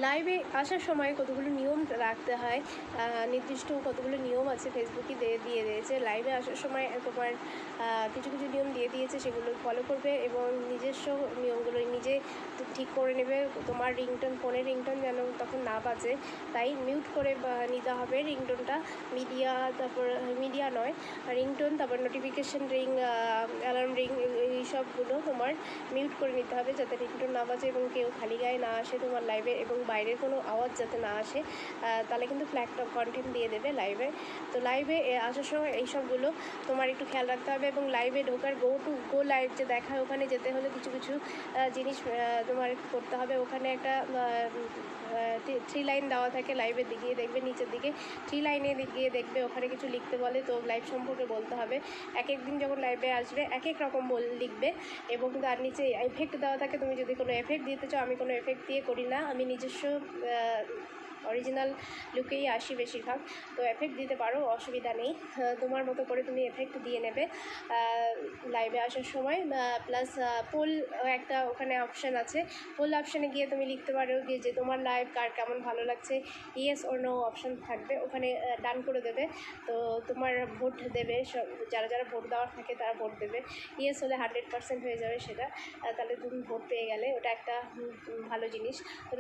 লাইভে আসার সময় কতগুলো নিয়ম রাখতে হয়, নির্দিষ্ট কতগুলো নিয়ম আছে ফেসবুকে দিয়ে দিয়েছে। লাইভে আসার সময় তোমার কিছু কিছু নিয়ম দিয়ে দিয়েছে, সেগুলো ফলো করবে এবং নিজস্ব নিয়মগুলো নিজে ঠিক করে নেবে। তোমার রিংটোন, ফোনের রিংটোন যেন তখন না বাজে, তাই মিউট করে নিতে হবে রিংটোনটা। তারপর মিডিয়া নয়, রিংটোন, তারপর নোটিফিকেশান রিং, অ্যালার্ম রিং, এইসবগুলো তোমার মিউট করে নিতে হবে যাতে রিংটোন না বাজে এবং কেউ খালি গায়ে না আসে তোমার লাইভে, এবং বাইরের কোনো আওয়াজ যাতে না আসে, তাহলে কিন্তু ফ্ল্যাগ কন্টেন্ট দিয়ে দেবে লাইভে। তো লাইভে আসার সময় এইসবগুলো তোমার একটু খেয়াল রাখতে হবে। এবং লাইভে ঢোকার গো লাইভ যে দেখায়, ওখানে যেতে হলে কিছু কিছু জিনিস তোমার করতে হবে। ওখানে একটা 3 লাইন দেওয়া থাকে, লাইভের দিকে দেখবে নিচের দিকে 3 লাইনে গিয়ে দেখবে ওখানে কিছু লিখতে বলে, তো লাইভ সম্পর্কে বলতে হবে। এক এক দিন যখন লাইভে আসবে এক এক রকম লিখবে, এবং তার নিচে এফেক্ট দেওয়া থাকে। তুমি যদি কোনো এফেক্ট দিতে চাও, আমি কোনো এফেক্ট দিয়ে করি না, আমি নিজস্ব অরিজিনাল লুকেই আসি বেশিরভাগ, তো এফেক্ট দিতে পারো, অসুবিধা নেই। তোমার মতো করে তুমি এফেক্ট দিয়ে নেবে লাইভে আসার সময়। প্লাস পোল একটা ওখানে অপশান আছে, পোল অপশানে গিয়ে তুমি লিখতে পারো যে তোমার লাইভ কার কেমন ভালো লাগছে, ইয়েস ওর নো অপশান থাকবে, ওখানে ডান করে দেবে। তো তোমার ভোট দেবে, সব যারা যারা ভোট দেওয়ার থাকে তারা ভোট দেবে। ইয়েস হলে 100% হয়ে যাবে সেটা, তাহলে তুমি ভোট পেয়ে গেলে, ওটা একটা ভালো জিনিস।